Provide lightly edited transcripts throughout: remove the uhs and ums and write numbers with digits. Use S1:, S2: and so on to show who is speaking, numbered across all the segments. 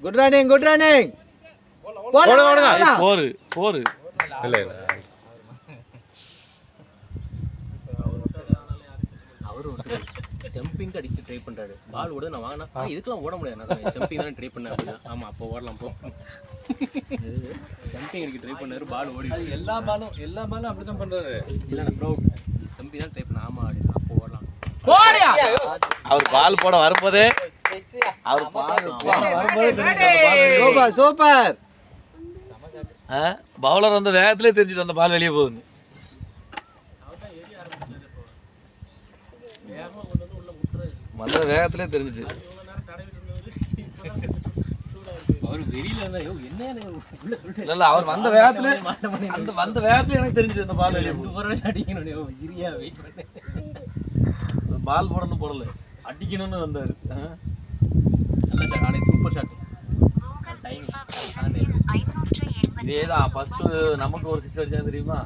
S1: Good running good running
S2: போர் இல்ல இல்ல
S3: அவரு ஜம்பிங் அடிக்க ட்ரை பண்றாரு. பால் ஓட நான் வாங்கினா இதுக்கெல்லாம் ஓட முடியாது. நான் ஜம்பிங் தான் ட்ரை பண்ணேன் அப்படின்னா. ஆமா அப்போ ஓடலாம் போ. ஜம்பிங் அடிக்க ட்ரை பண்ணாரு, பால் ஓடி.
S2: எல்லா பாலும் அப்படிதான் பண்றாரு.
S3: இல்ல ப்ரோ ஜம்பிங் தான் ட்ரை பண்ண. ஆமா அப்போ ஓடலாம்.
S4: போடியா
S2: அவர் பால் போட வரும்போதே அவர் பால்
S1: சூப்பர் சூப்பர்.
S2: பவுலர் வந்து வேகத்திலே தெரிஞ்சுட்டு அந்த பால் வெளியே போகுது. வந்த வேகத்திலே தெரிஞ்சிட்டு
S3: அவர் வெளியில இருந்தா
S2: இல்ல அவர் வந்த வேகத்திலே எனக்கு தெரிஞ்சிட்டு அந்த பால் வெளியே போகுது.
S3: அடிக்கணும் இரியா வெயிட் பண்ணு.
S2: பால் போடல அடிக்கணும்னு வந்தாரு.
S3: நல்ல ஷாட். ஆனா சூப்பர் ஷாட்.
S2: இதேதான் ஃபர்ஸ்ட் நமக்கு ஒரு 6 அடிச்சா தெரியுமா?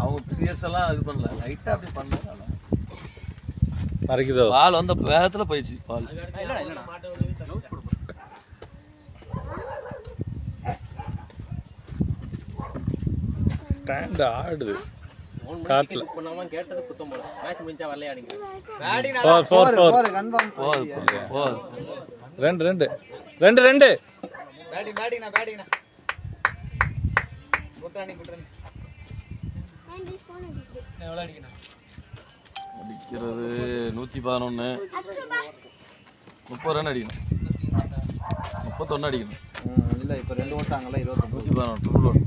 S2: அவங்க பிளேயர்ஸ் எல்லாம் இது பண்ணல, லைட்டா அப்படி பண்ணாங்க. மறைக்குதோ பால் வந்து வேகத்துல போயிடுச்சு. பால் ஸ்டாண்ட் ஆடுது காட்ல.
S3: பண்ணாம கேட்டது குத்தம் போல. மேட்ச் முடிஞ்சா வரலையாடிங்க.
S1: 4 கன்ஃபார்ம்.
S2: ரெண்டு
S1: பேட்டிங் நான் குட் ரன்னிங் எவ்வளவு அடிக்கணும்?
S2: அடிக்கிறது 111. 30 ரன் அடிக்கணும். 31 அடிக்கணும்.
S1: இல்ல இப்ப 2 ஓட்டாங்கல 21.
S2: 111 ட்ரிபிள் ஓட்.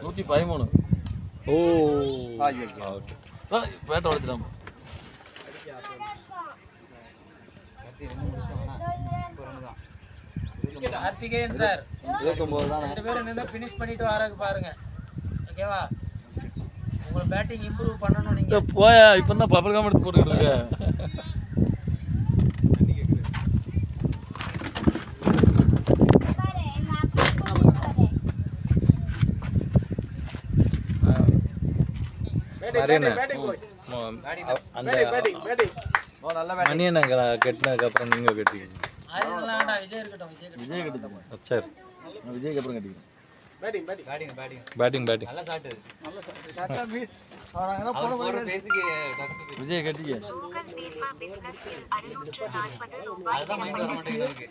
S2: 113. ஓ
S1: ஐயோ
S2: பேட்ட உடைச்சிட்டாம.
S4: கார்த்திகேயன் சார்
S1: 29 தான்.
S4: 2 பேரும் நின்னு ஃபினிஷ் பண்ணிட்டு வரக்கு பாருங்க. ஓகேவா? உங்க பேட்டிங் இம்ப்ரூவ் பண்ணனும் நீங்க.
S2: போயா இப்பதான் பபல் கம் எடுத்து போட்டுக்கிட்டு இருக்க. மணியனங்களை கட்டினதுக்கு அப்புறம் நீங்க கட்டிக்கிங்க.
S4: விஜய் இருக்கட்டும்.
S2: விஜய் கட்டிக்கோங்க. சரி நான் விஜய்க்கு அப்புறம் கட்டிக்கிறேன். பேட்டிங்
S1: நல்ல ஷாட் இது. ஷாட்டா மீட் அவரங்கனா போற பேசிக்கு
S2: விஜய் கட்டிக்க.
S1: அதுதான் மைண்ட் வர மாட்டேங்குது எனக்கு.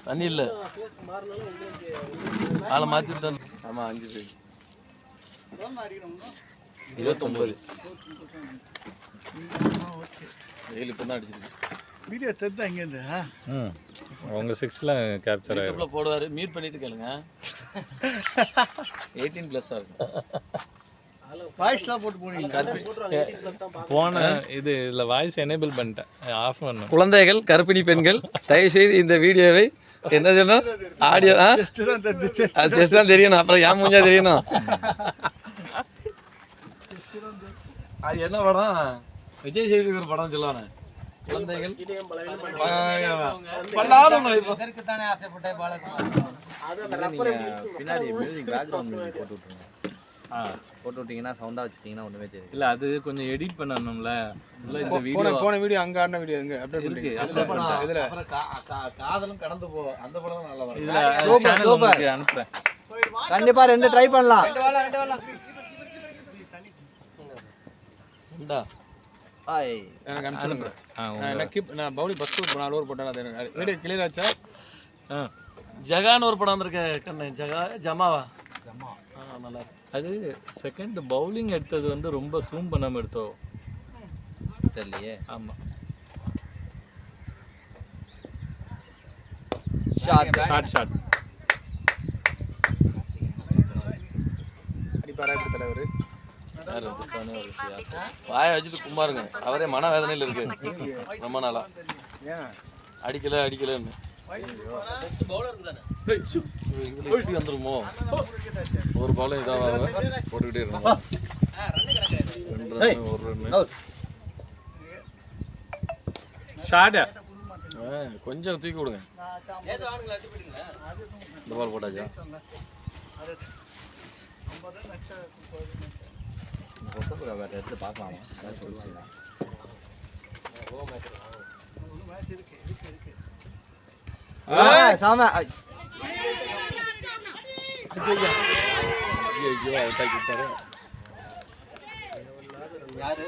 S2: தண்ணி இல்ல ஃபேஸ் மாறனால உங்களுக்கு ஆளை மாத்திட்டு தான். ஆமா 5 பேர் 29. வெயில் இப்போ தான் அடிச்சிருக்கு.
S1: வீடியோ தெரிஞ்சா இங்க இருந்து
S2: உங்க 6ல கேப்சர் ஆயிடும். யூடியூப்ல போடுவாரு, மீட் பண்ணிட்டு கேளுங்க. 18+ இருக்கு.
S1: வாய்ஸ்லாம் போட்டு போனீங்க.
S2: போன இதுல வாய்ஸ் எனேபிள் பண்ணிட்டேன், ஆஃப் பண்ணேன். குழந்தைகள், கர்ப்பிணி பெண்கள் தயவு செய்து இந்த வீடியோவை என்ன சொன்னோம் ஆடியோ ஜஸ்ட் தான் தெரியணும். அப்புறம் ஏன் மூஞ்சா தெரியணும். அது என்ன படம்? விஜய் சேதுபதி ஒரு படம் சொல்லுவானே, குழந்தைகள்
S4: இதற்கு தானே ஆசைப்பட்டே பாலகுமார்.
S1: பின்னாடி மியூசிக் பேக்ரவுண்ட் மியூசிக் போட்டு விட்டுருங்க. போட்டு விட்டீங்கன்னா சவுண்டா வச்சிட்டீங்கன்னா ஒண்ணுமே தெரியாது.
S2: இல்ல அது கொஞ்சம் எடிட் பண்ணணும்ல. இல்ல இந்த வீடியோ
S5: போன வீடியோ அங்க ஆடின வீடியோ எங்க அப்டேட்
S2: இருக்கு.
S5: பண்ணுங்க.
S2: இதுல
S1: காதலும் கடந்து போ அந்த படம் நல்லா வரும்.
S2: இதுல
S1: சூப்பர் சூப்பர்
S2: அனுப்புறேன்.
S1: கண்டிப்பா 2 ட்ரை பண்ணலாம்.
S2: உண்டா
S1: ஹாய்
S5: எனக்கு அனுப்பிச்சுடுங்க. நான் பவுலி ஃபர்ஸ்ட் ஒரு 4 ஓவர் போட்டேன். அது வீடியோ கிளியர் ஆச்சா?
S2: ஜகான் ஒரு படம் வந்திருக்க கண்ணு. ஜமாவா நல்லா இருக்கு. அது செகண்ட் பவுலிங் எடுத்தது வந்து ரொம்ப சூம் பண்ணாம எடுத்தோம்
S1: தெரியலையே.
S2: ஆமா ஷாட்
S5: அடிப்பாரா இப்படி தலைவர்?
S2: வாய வச்சுட்டு கும்பாருங்க. அவரே மன வேதனையில இருக்கு ரொம்ப நாளா. அடிக்கலன்னு வந்துருமோ ஒரு பாலும் இதாக போட்டுக்கிட்டே இருக்கணும். 2 ரன் 1 ரன் கொஞ்சம் தூக்கி விடுங்க. இந்த பால் போட்டாச்சா?
S1: யூடியூப்ல வேற எடுத்து பார்க்கலாமா சொல்லுவாங்க சாம ஐயோ அவுட் ஆகிட்டாரு
S3: யாரு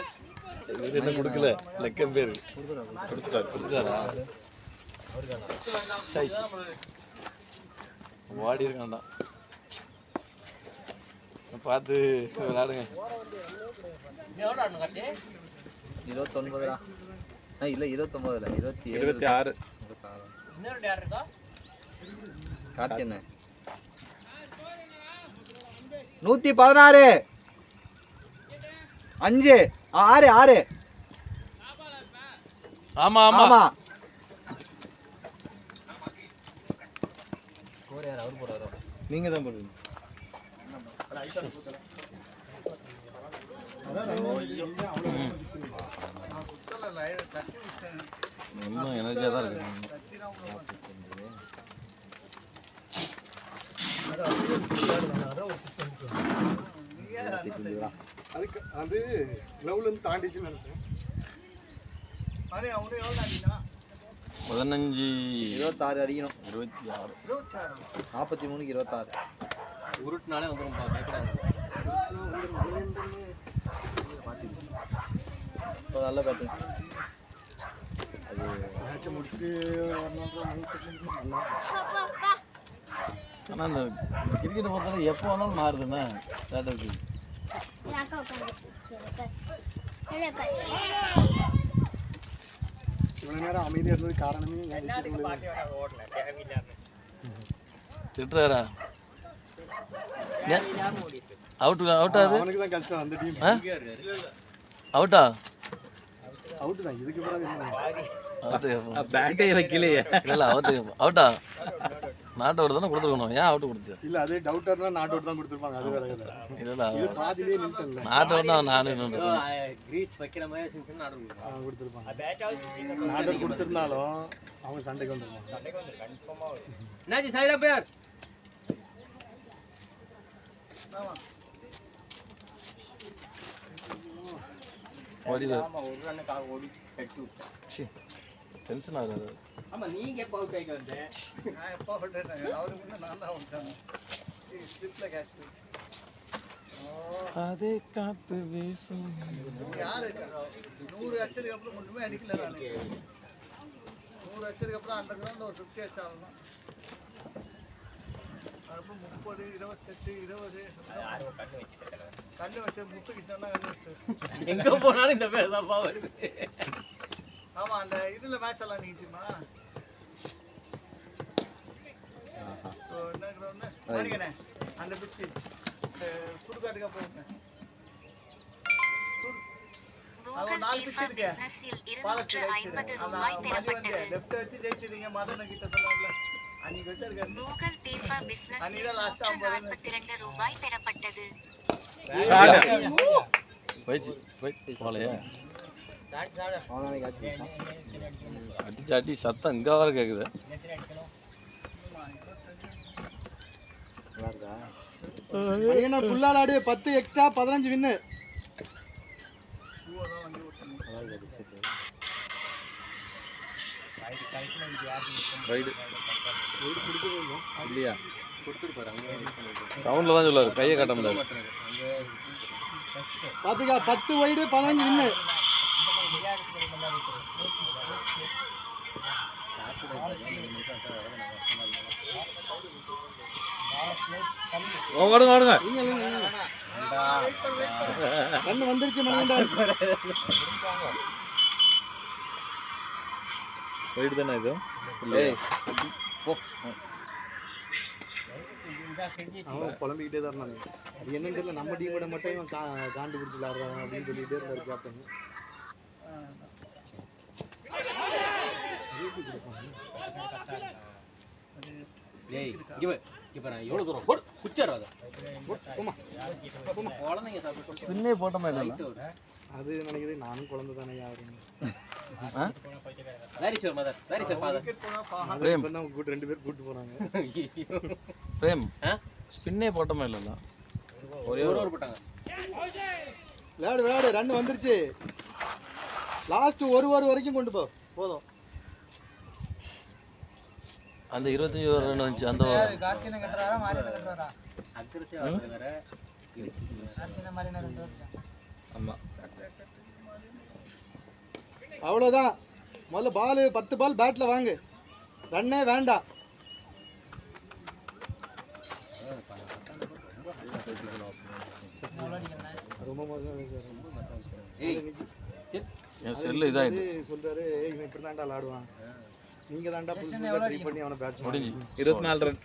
S2: இவர் என்ன கொடுக்கல லக்கம் பேர் கொடுத்துட்டாரா சை வாடி இருக்கான்டா பார்த்து விளையாடுங்க
S1: 29 இல்ல 29 இல்ல
S5: 26
S4: இன்னொரு யார் இருக்கா
S1: கார்த்தி என்ன 116 5 6 6
S2: ஆமா ஆமா
S1: ஆமா
S3: ஸ்கோர் யார் அவர் போறாரோ
S5: நீங்க தான் போடுவீங்க
S2: ரொம்ப எனர்ஜியா தான் இருக்கு
S5: அதுக்கு அது கிளவுல இருந்து தாண்டிச்சுன்னு நினைச்சேன்
S2: 15
S1: 26 அடிக்கணும்
S2: 26
S1: 43 26
S3: உருட்டுனாலே வந்துரும் பயப்படாது
S1: நல்ல பேட்டிங் அது
S5: மேட்சை முடிச்சுட்டு வரணுன்ற மைண்ட் செட்ல
S2: ஆனால் இந்த கிரிக்கெட்டை பொறுத்தவரை எப்போ வேணாலும் மாறுதுண்ணா ஸ்ட்ராட்டஜி
S5: இவ்வளோ நேரம் அமைதியாக இருந்தது காரணமே
S2: திட்டுறாரா அவுட்டா அது
S5: அவனுக்கு தான் கஷ்டம் அந்த டீம்
S2: அவுட்டா
S5: அவுட்டு தான் இதுக்கு பிறகு என்ன
S3: பேட்டே வைக்கலையே
S2: இல்லை அவுட்டா நாட் அவுட் தானே கொடுத்துருக்கணும் ஏன் அவுட்டு கொடுத்தியா
S5: இல்ல அதே டவுட்டா இருந்தா நாட் அவுட் தான் கொடுத்திருப்பாங்க அது வேற கதை
S2: இல்லடா
S5: இது பாதியிலே நின்னுட்டல
S2: நாட் அவுட் தான் நானே நின்னு
S3: கிரீஸ் வைக்கிற மாதிரி செஞ்சு ஆர்டர்
S5: கொடுத்திருப்பாங்க நாட் அவுட் கொடுத்திருந்தாலும் அவங்க சண்டைக்கு வந்துருவாங்க
S3: என்னாச்சு சைடா பேர்
S2: ஓடி
S4: ஒரு ரன்னுக்காக ஓடி கட்டி விட்டேன்
S2: டென்ஷன் ஆகாது
S4: ஆமா நீங்க எப்ப அவுட் ஆகி வந்தே
S5: நான் எப்போ அவுட் ஆயிட்டேன் அவருக்கு நான் தான் அவுட் ஆனேன் ஸ்லிப்ல கேட்ச்
S2: அதே காத்து வீசும்
S5: யாரு 100 அச்சருக்கு அப்புறம் ஒண்ணுமே அடிக்கல நான் 100 அச்சருக்கு அப்புறம் அந்த கிரவுண்ட்ல ஒரு 50 அச்சாலும் அப்புறம் 30 28 20
S4: யாரோ கண்ணு வச்சிட்டு
S5: கண்ணு வச்சு முத்துக்கிருஷ்ணன் தான் கண்ணு வச்சிட்டு
S3: எங்க போனாலும் இந்த பேர் தான் வருது
S5: ஆமா அந்த இதுல மேட்ச் எல்லாம் நீட்டுமா என்ன கிரவுண்ட் பாருங்கண்ணே அந்த பிட்ச் சுடுகாட்டுக்கு போயிருந்தேன் அவன் 4 பிட்ச் இருக்கு பாலத்து அந்த மதி வந்து லெஃப்ட் வச்சு ஜெயிச்சிருங்க மதன கிட்ட சொன்னார்ல அன்னைக்கு வச்சிருக்காரு
S6: கூகுள் பே ஃபார் பிசினஸ்
S5: அன்னைக்கு லாஸ்ட்
S6: 42 ரூபாய் பெறப்பட்டது
S2: போலையா
S1: அவனால
S2: அடிச்சு அடி சத்தம் இங்கே வர கேட்குது
S5: என்ன ஃபுல்லால ஆடு 10 எக்ஸ்ட்ரா 15 வின்னு
S2: ரைடு இல்லையா சவுண்டில் தான் சொல்லுவார் கையை காட்ட முடியாது
S5: பாத்துக்கா 10 வைடு 15 வின்னு
S2: ஓடுங்க ஓடுங்க
S5: கண்ணு வந்துருச்சு மணிண்டா
S2: ரைடு தானே இது
S5: அவன் புலம்பிக்கிட்டே தான் இருந்தாங்க அது என்னன்னு தெரியல நம்ம டீம் கூட மட்டும் இவன் காண்டு பிடிச்சி விளாடுறாங்க அப்படின்னு சொல்லிட்டே இருந்தாரு கேப்டன்
S3: டேய் இங்க பாரு எவ்வளவு தூரம் போடு குச்சறா அத போமா குழந்தைங்க சாப்பிட்டு
S2: பின்னே போட்டோமா இல்லை
S5: அது நினைக்குது நானும் குழந்தை தானே யாருன்னு
S3: where's your mother where's your father
S5: இப்போ தான் கூட்டு 2 பேர் கூட்டு போறாங்க
S2: பிரேம் ஸ்பின்னே போட்டோமா இல்லைல்ல
S3: ஒரே ஒரு போட்டாங்க
S5: விளையாடு ரன் வந்துருச்சு. லாஸ்ட் ஒரு ஓவர் வரைக்கும் கொண்டு போ போதும்.
S2: அந்த 25 ஓவர் ரன் வந்துச்சு அந்த ஓவர்.
S4: கார்த்தினை கட்டுறாரா மாரியனை கட்டுறாரா?
S3: அக்ரஸிவா ஆடுறது வேற.
S4: கார்த்தினை மாரியனை 2 ஓவர்.
S2: ஆமா.
S5: அவ்வளோதான். முதல்ல பால் 10 பால் பேட்டில் வாங்கு. ரன்னே வேண்டாம்.
S2: என் செல்லு இதாயிட்டு
S5: சொல்றாரு இவன் இப்படி தாண்டா விளாடுவான். நீங்க தாண்டா புதுசா ட்ரை பண்ணி அவனை பேட்ஸ்
S2: முடிஞ்சு
S1: 24 ரன்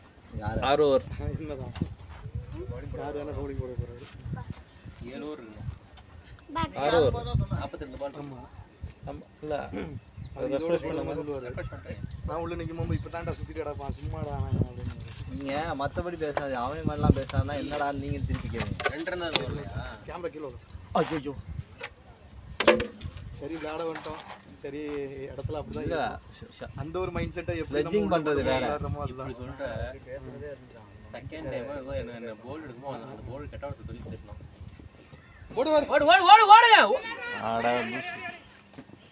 S1: 6 ஓவர்.
S5: என்னதான் யார் வேணா பவுலிங் போட போறாரு.
S3: 7 ஓவர் இருக்கு.
S1: 6 ஓவர்.
S3: 42 பால்.
S5: ஆமா
S2: ஆமா இல்ல
S5: ரெஃப்ரெஷ் பண்ண மாதிரி சொல்லுவாரு. நான் உள்ள நிக்கும்போது இப்ப தாண்டா சுத்திட்டு கிடப்பான் சும்மாடா அப்படின்னு.
S1: நீங்க மத்தபடி பேசாது அவன் மாதிரிலாம் பேசானா என்னடா நீங்க திருப்பி கேளுங்க.
S3: 2 ரன் தான் வரலையா?
S5: கேமரா கீழே ஐயோ சரி விளையாட வந்துட்டோம். சரி இடத்துல அப்படிதான்
S1: இல்ல
S5: இருக்கும். அந்த ஒரு மைண்ட் செட்டை எப்படி
S1: ஸ்லெட்ஜிங் பண்றது வேற.
S3: இப்படி சொல்ற செகண்ட் டைம் ஏதோ என்ன போல் எடுக்குமோ அந்த போல் கட் அவுட் சொல்லி திட்டணும்.
S5: ஓடு
S3: ஓடு ஓடு ஓடு ஓடுங்க.
S2: ஆடா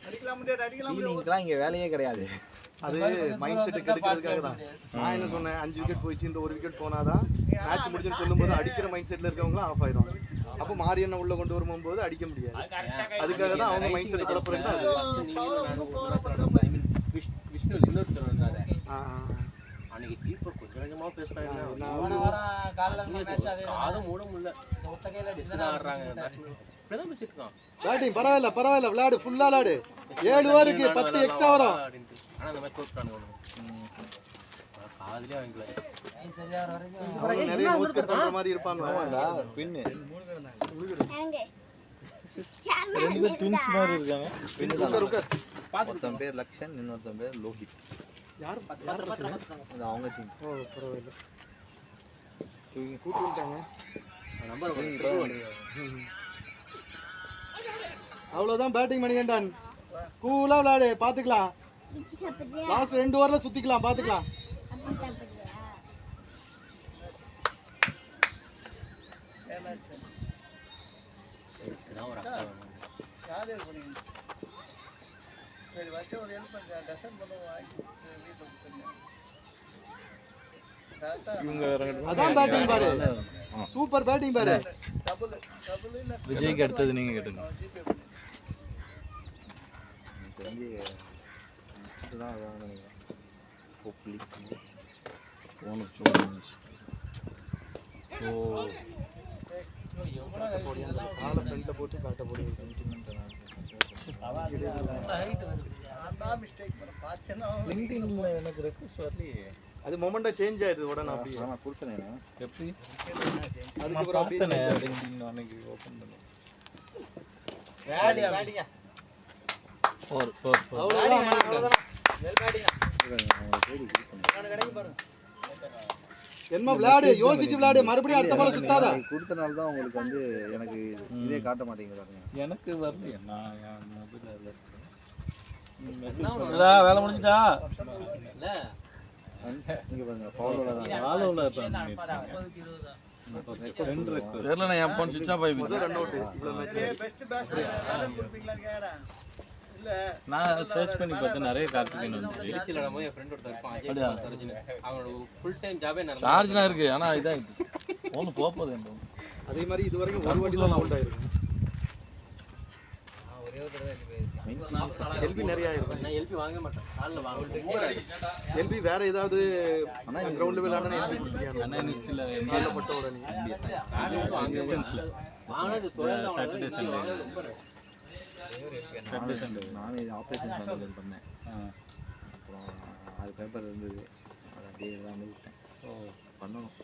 S5: அடிக்கலாம் முடியாது
S1: ஃபீலிங்க்குலாம் இங்க வேலையே கிடையாது.
S5: அது மைண்ட் செட் கெடுக்கிறதுக்காக தான். நான் என்ன சொன்னேன் 5 விக்கெட் போயிடுச்சு இந்த 1 விக்கெட் போனாதான் மேட்ச் முடிச்சுன்னு சொல்லும்போது அடிக்கிற மைண்ட் செட்ல இருக்கவங்களாம் ஆஃப் ஆயிடும். அப்போ மாரியண்ண உள்ள கொண்டு வரும்போது அடிக்க முடியாது. அதுக்காக தான் அவங்க மைண்ட் செட் குழப்பறது தான்
S3: விஷ்ணு இன்னொருத்தர் வந்தாரு. அன்னைக்கு கீப்பர் கொஞ்சம் கொஞ்சமா பேசுறாங்க.
S4: போன வாரம் காலைல மேட்ச் அதே
S3: காது மூட முடியல.
S4: ஒத்தகையில அடிச்சு
S3: தான் ஆடுறாங்க. இப்படிதான் பேசிருக்கான்.
S5: பேட்டிங் பரவாயில்ல விளையாடு ஃபுல்லா விளையாடு. 7 ஓவருக்கு 10 எக்ஸ்ட்ரா வரும்.
S3: ஆனா அந்த மாதிரி தோத்துறானுங்க. காதுலயே வாங்கல.
S4: சரியா வர வரைக்கும்
S5: அவங்க நிறைய நோஸ் கட் பண்ற மாதிரி இருப்பாங்க.
S1: ஆமாடா பின்னு.
S2: ரெண்டு பேர் ட்வின்ஸ் மாதிரி இருக்காங்க.
S5: உட்கார்
S1: ஒருத்தன் பேர் லக்ஷன் இன்னொருத்தன் பேர் லோஹித்.
S5: யார்
S1: அது அவங்க டீம்.
S5: ஓ பரவாயில்ல. தூக்கி கூட்டி விட்டாங்க.
S3: நம்பர்
S5: அவ்வளவுதான் பேட்டிங் மணிகண்டன். கூலா விளையாடு பாத்துக்கலாம். லாஸ்ட் 2 ஓவர்ல சுத்திக்கலாம் பாத்துக்கலாம்.
S3: இதான் ஒரு அக்கா வேணும்.
S5: அதான் பேட்டிங் பாரு. சூப்பர் பேட்டிங் பாரு.
S2: விஜய்க்கு அடுத்தது நீங்க கேட்டுங்க.
S1: தெரிஞ்சு இதுதான் வேணும். ஹோப்ஃபுல்லி
S2: போன சோன்ஸ். ஓ
S5: காலை ஃப்ரண்ட்ல போட்டு காட்ட போடுங்க.
S2: லிங்க்டின்ல எனக்கு ரெக்வெஸ்ட் வரலையே.
S5: அது மொமெண்டா சேஞ்ச் ஆயிடுது உடனே அப்படியே.
S1: நான் கொடுத்தேனே.
S2: எப்படி
S5: அதுக்கு அப்புறம் அப்படியே
S2: லிங்க்டின் அன்னைக்கு ஓபன் பண்ணேன்.
S4: பேட்டிங்க
S2: 4
S5: அவ்வளவுதான்.
S4: வெல் பேட்டிங்க
S1: தேடி
S4: கடைக்கு பாருங்க.
S5: என்ன விளையாடு யோசிச்சு விளையாடு. மறுபடியும் அடுத்த பால் சுத்தாத.
S1: கொடுத்தனால தான் உங்களுக்கு வந்து எனக்கு இதே காட்ட மாட்டேங்குது பாருங்க.
S2: எனக்கு வரலையே. நான் என் மொபைல்ல இருக்கேன். வேலை முடிஞ்சிட்டா?
S3: இல்ல
S1: இங்க பாருங்க ஃபாலோல தான்.
S2: ஃபாலோல தெரியல. நான் என் போன் சுவிட்ச் ஆஃப் ஆயிடுச்சு.
S5: ரன் அவுட் இவ்வளவு மேட்ச் பெஸ்ட் பேட்ஸ்மேன் கொடுப்பீங்களான்னு கேக்குறேன். இல்ல
S2: நான் சர்ச் பண்ணி பார்த்தேன் நிறைய கார்த்திகேயன் வந்து.
S3: திருச்சியில் வரும்போது என் ஃப்ரெண்ட் ஒருத்தர் இருப்பான் அஜய் குமார் சரோஜினி. அவனோட ஃபுல் டைம் ஜாபே நான்
S2: சார்ஜ்லாம் இருக்கு ஆனா இதாயிட்டு ஒன்று போகுது என் phone.
S5: அதே மாதிரி இது வரைக்கும் ஒரு வாட்டி தான் அவுட் ஆயிருக்கு.
S4: ஒரே ஒரு தடவை
S5: எல்பி நிறைய ஆயிருக்கு.
S3: நான் எல்பி வாங்க மாட்டேன். காலில் வாங்க.
S5: எல்பி வேற ஏதாவது ஆனா கிரவுண்ட் விளையாடணும் எல்பி கொடுத்தீங்க.
S2: அண்ணா யூனிவர்சிட்டியில்
S5: கால்ல பட்ட உடனே
S2: டிஸ்டன்ஸில்
S3: வாங்கினது தொழில்
S2: சாட்டர்டே சண்டே
S1: நானே ஆப்ரேஷன் பண்ணேன். அப்புறம் அது பேப்பர் இருந்தது அதை அப்படியே எல்லாமே விட்டேன். பண்ணணும்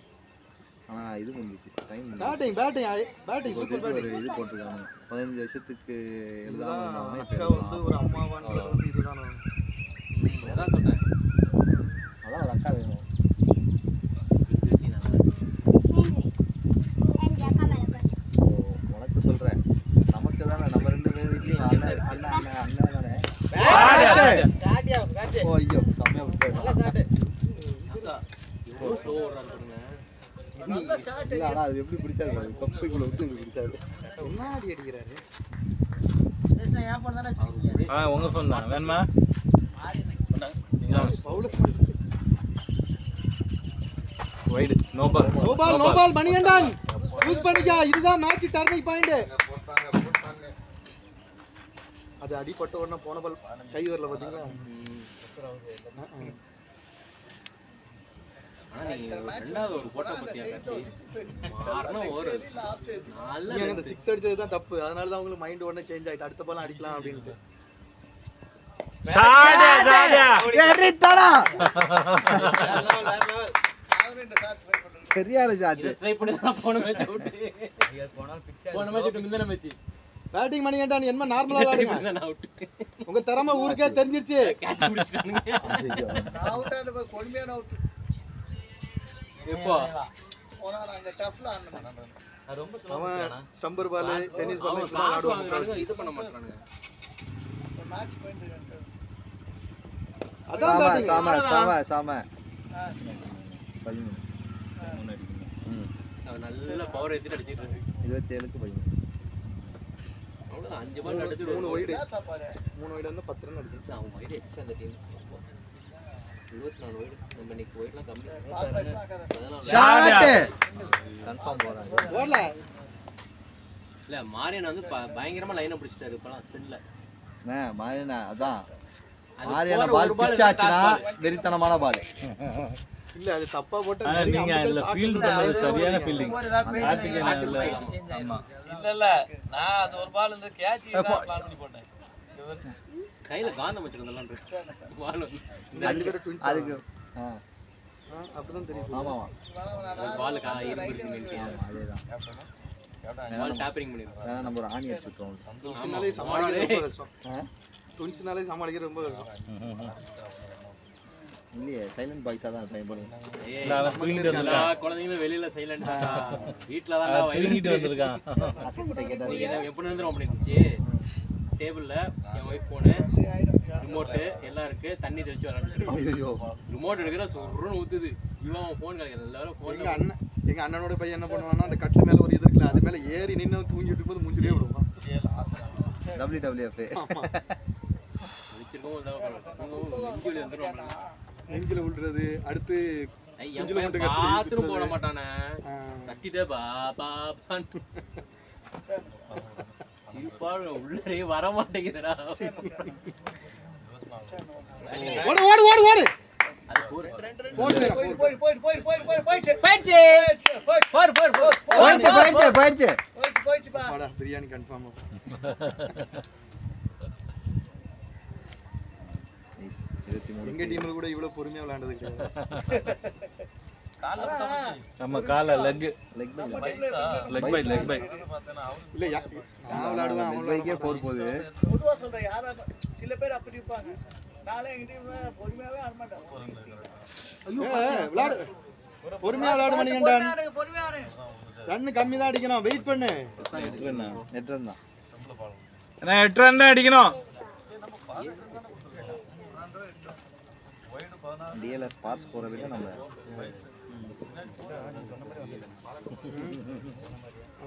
S1: ஆனால் இது முடிஞ்சிச்சு டைம்.
S5: பேட்டிங் சூப்பர்
S1: ஒரு இது போட்டிருக்காங்க 15 வருஷத்துக்கு எழுதாமல்
S5: அக்கா வந்து ஒரு அம்மாவான்றது வந்து இதுதான்.
S3: அதான் சொல்கிறேன்.
S1: அதான் ஒரு அக்கா வேணும். உனக்கு சொல்கிறேன் நமக்கு தானே நம்ம 2 பேர் வீட்லையும் அண்ணன் அண்ணன் அண்ணன் தானே. ஓ ஐயோ கம்மியாக விட்டு
S3: எவ்வளோ ஸ்லோ ஓடுறான்னு சொல்லுங்க.
S4: நல்ல ஷாட்
S1: இல்ல ஆனா அது எப்படி பிடிச்சாரு பாரு, கப்பைக்குள்ள விட்டு இப்படி பிடிச்சாரு.
S5: என்ன அடி அடிக்கிறாரு
S4: ஜஸ்ட் நான் ஏன் போன் தானே வச்சிருக்கீங்க
S2: உங்க ஃபோன் தான் வேணுமா? Wide no ball.
S5: No ball Manikandan use பண்ணிக்க. இதுதான் மேட்ச் டர்னிங் பாயிண்ட். அது அடிபட்ட உடனே போன பால் கை வரல பாத்தீங்களா?
S3: ஆனா நீங்க ரெண்டாவது ஒரு போட்டோ பத்தியா கட்டி மாறணும் ஒரு நல்ல
S5: அந்த 6 அடிச்சது தான் தப்பு. அதனால தான் உங்களுக்கு மைண்ட் உடனே சேஞ்ச் ஆயிட்டு அடுத்த பால் அடிக்கலாம் அப்படின்ட்டு.
S1: சரியான ஷாட்.
S3: ட்ரை பண்ணி தான் போன மேட்ச் அவுட். போன மேட்ச் முந்தின மேட்ச்
S5: பேட்டிங் மணிகண்டன் என்ன நார்மலா ஆடுங்க.
S3: நான் அவுட்.
S5: உங்க திறமை ஊருக்கே தெரிஞ்சிருச்சு.
S3: கேட்ச் பிடிச்சானுங்க.
S4: அவுட் ஆன கொல்மியான அவுட்
S3: எப்போ
S4: போனா அங்க டஃப்ல ஆடணும்
S3: ரொம்ப
S5: அவன் ஸ்டம்பர் பால் டென்னிஸ் பால்
S3: அவன் ஆடுவாங்க இது பண்ண மாட்டானுங்க.
S4: மேட்ச் பாயிண்ட் இருக்கு
S5: அதான் batting.
S1: சாம 13.
S3: அவன் நல்ல பவர் ஏத்திட்டு அடிச்சிட்டு இருக்கு.
S1: 27க்கு 13.
S3: அவ்வளவுதான் 5 பால் அடிச்சு
S5: 3 வைடு
S4: சாப்பாடு
S5: 3 வைடு வந்து 10 ரன் அடிச்சு.
S3: அவன் வைடு எக்ஸ்ட்ரா அந்த டீம் 24 வைடு. நம்ம இன்னைக்கு வைடுலாம் கம்மி.
S1: ஷாட் கன்ஃபார்ம் போறாங்க.
S5: ஓடல.
S3: இல்ல மாரியன் வந்து பயங்கரமா லைனை பிடிச்சிட்டாரு இப்பலாம் ஸ்பின்ல.
S1: மாரியனா அதான்
S3: அது
S1: மாரியனா
S3: போற
S1: பால்
S3: ஒரு ball
S1: பிச்சாச்சுனா
S3: இல்ல,
S1: வெறித்தனமான பால்.
S5: இல்ல அது தப்பா போட்டு
S2: நீங்க அதுல ஃபீல்ட் பண்ணது சரியான ஃபீல்டிங்.
S4: ஆமா இல்ல நான் அது ஒரு பால் இந்த கேட்ச் பிளான் பண்ணி போட்டேன்.
S3: கையில காந்தம் வச்சிருந்தலாம் பால் வந்து
S5: ரெண்டு பேரும் ட்வின்ஸ்.
S1: அதுக்கு
S5: அப்பதான் தெரியும்.
S1: ஆமா
S3: பால் இருக்கு
S1: அதேதான்.
S3: பால் டாப்பரிங் பண்ணிருக்காங்க.
S1: வேணா நம்ம ஒரு ஆணி அடிச்சுட்டோம்.
S5: ட்வின்ஸ்னாலே சமாளிக்கிறது ரொம்ப கஷ்டம். ட்வின்ஸ்னாலே சமாளிக்கிறது ரொம்ப கஷ்டம்.
S1: இல்லையே சைலண்ட் பாய்ஸா தான் ட்ரை பண்ணுங்க.
S3: எல்லா குழந்தைங்களும் வெளியில சைலண்டா வீட்ல தான்
S2: தூங்கிட்டு வந்திருக்கான்.
S3: நீங்க எப்படி இருந்துரும் அப்படி டேபிள்ல என் ஒய்ஃப் போனு ரிமோட் எல்லாம் இருக்கு தண்ணி தெளிச்சு விளையாண்டு
S1: ஐயோ
S3: ரிமோட் எடுக்கிற சுருன்னு ஊத்துது இவன் போன் கிடைக்கிறது எல்லாரும் போன்
S5: எங்க அண்ணனோட பையன் என்ன பண்ணுவான்னா அந்த கட்டில் மேல ஒரு இது இருக்குல்ல அது மேல ஏறி நின்னு தூங்கிட்டு போது மூஞ்சிலே விடுவான்.
S1: WWF
S5: நெஞ்சில விழுறது. அடுத்து
S3: பாத்ரூம் போட மாட்டானே கட்டிட்டே பாப்பான்னு உள்ளே வர மாட்டேங்குதுடா.
S5: ஓடு ஓடு ஓடு ஓடு.
S3: அது போர்
S1: போயிடுச்சு.
S5: வாடா பிரியாணி கன்ஃபார்ம். எங்க டீம்ல கூட இவ்வளவு பொறுமையா விளையாண்டது கிடையாது.
S2: நம்ம கால லெக் பை இல்ல
S5: நான் விளையாடுவேன் அவன்
S1: பைக்கே போர் போகுது.
S4: பொதுவா சொல்றேன் யாரா சில பேர் அப்படி இருப்பாங்க. நாளே எங்க டீம்ல பொறுமையாவே ஆட மாட்டாங்க.
S5: விளையாடு பொறுமையா விளையாடு மணிகண்டன்.
S4: பொறுமையா ஆடு.
S5: ரன் கம்மி தான் அடிக்கணும். வெயிட் பண்ணு.
S1: 8 ரன் தான்.
S2: 8 ரன் தான் அடிக்கணும்.
S1: டிஎல்எஸ் பாஸ் போற விட நம்ம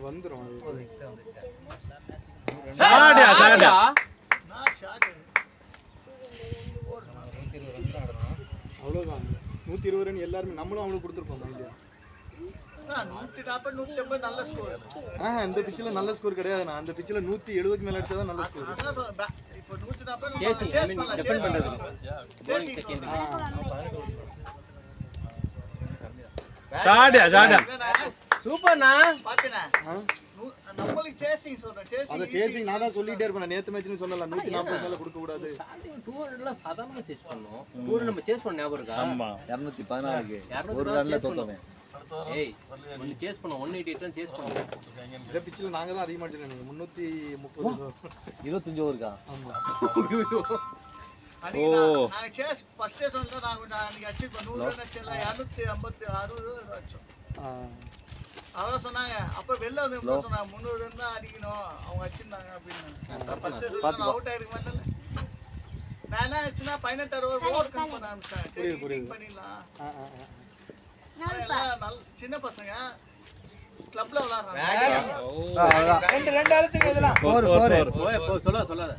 S5: வந்துரும்.
S2: சாடியா சாடியா
S4: நான் ஷாட்
S5: அவ்வளவுதான். 120 ரன் எல்லாரும் நம்மளும் அவங்களுக்கு கொடுத்துருப்போம். இந்தியா
S4: 140 150 நல்ல ஸ்கோர்.
S5: இந்த பிச்சில் நல்ல ஸ்கோர் கிடையாது. நான் அந்த பிச்சில் 170 மேல அடிச்சா தான் நல்ல ஸ்கோர்.
S4: அதான் சொல்றேன். இப்போ 140
S3: சேசிங் ஐ மீன் டிஃபெண்ட் பண்றது bowling second
S2: சாடியா
S3: சூப்பர்ண்ணா
S4: பாத்தீனா நம்மளுக்கு சேசிங் சொல்றேன்.
S5: அந்த சேசிங் நான் தான் சொல்லிட்டே இருப்பேன். நேத்து மேட்ச்னு சொன்னல 140 மேல கொடுக்க கூடாது.
S3: டூர் எல்லாம் சாதாரணமா சேஸ் பண்ணோம். டூர் நம்ம சேஸ் பண்ண ஞாபகம் இருக்கா?
S2: ஆமா
S1: 214க்கு ஒரு ரன்ல தோத்தோமே.
S3: ஏய் வந்து சேஸ் பண்ணோம் 188 ரன் சேஸ் பண்ணோம்.
S5: இந்த பிச்சில் நாங்க தான் அதிகமா அடிச்சோம். 330
S1: 25 ஓவர்க்கா.
S5: ஆமா.
S4: நான் சேஸ் ஃபர்ஸ்ட் டே சொன்னா நான் அன்னைக்கு அச்சீவ் பண்ண 100 ரன் அச்சல 250 60 அச்சோம். அவ சொன்னாங்க அப்ப வெளில வந்து சொன்னாங்க 300 ரன் தான் அடிக்கணும் அவங்க அடிச்சிருந்தாங்க அப்படின்னு. ஃபர்ஸ்ட் டே சொன்னா அவுட் ஆயிடுக்க மாட்டேன். நானா அடிச்சனா 18 ஓவர் கம்ப் பண்ண ஆரம்பிச்சாங்க. சரி பண்ணிடலாம். எல்லாம் சின்ன பசங்க கிளப்ல விளையாடுறாங்க.
S3: சொல்லாத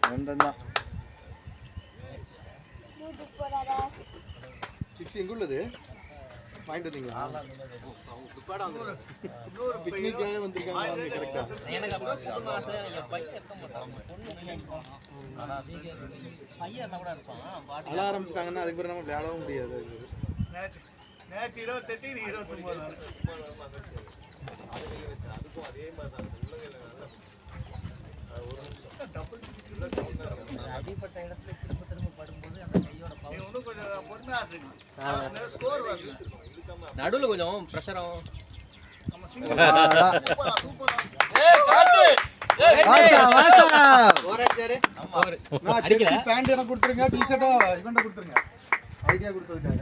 S1: 2 தான்.
S5: சிக்ஸ் எங்க உள்ளது வாங்கிட்டு வந்தீங்களா?
S4: இன்னொரு
S5: பிக்னிக்காக வந்திருக்காங்க கரெக்டா.
S3: எனக்கு அப்புறம் ஆசை என் பையன் இருக்க மாட்டான் பையன் இருந்தா கூட இருப்பான்
S5: அழ ஆரம்பிச்சிட்டாங்கன்னா அதுக்கு பிறகு நம்ம விளையாடவும் முடியாது.
S4: நேற்று 28 நீ 29.
S3: அடிப்பட்ட இடத்துல திரும்ப படும்போது அந்த கையோட
S4: நீ இன்னும் கொஞ்சம் பொறுமையா ஆடுறீங்க. ஸ்கோர் வரல.
S3: நடுவில் கொஞ்சம் ப்ரெஷர் ஆகும்.
S4: நம்ம சிங்கிள் சூப்பரா
S5: பேண்ட் எனக்கு கொடுத்துருங்க, டி-ஷர்ட்டோ இவன்ட்ட கொடுத்துருங்க. ஐடியா கொடுத்ததுக்காக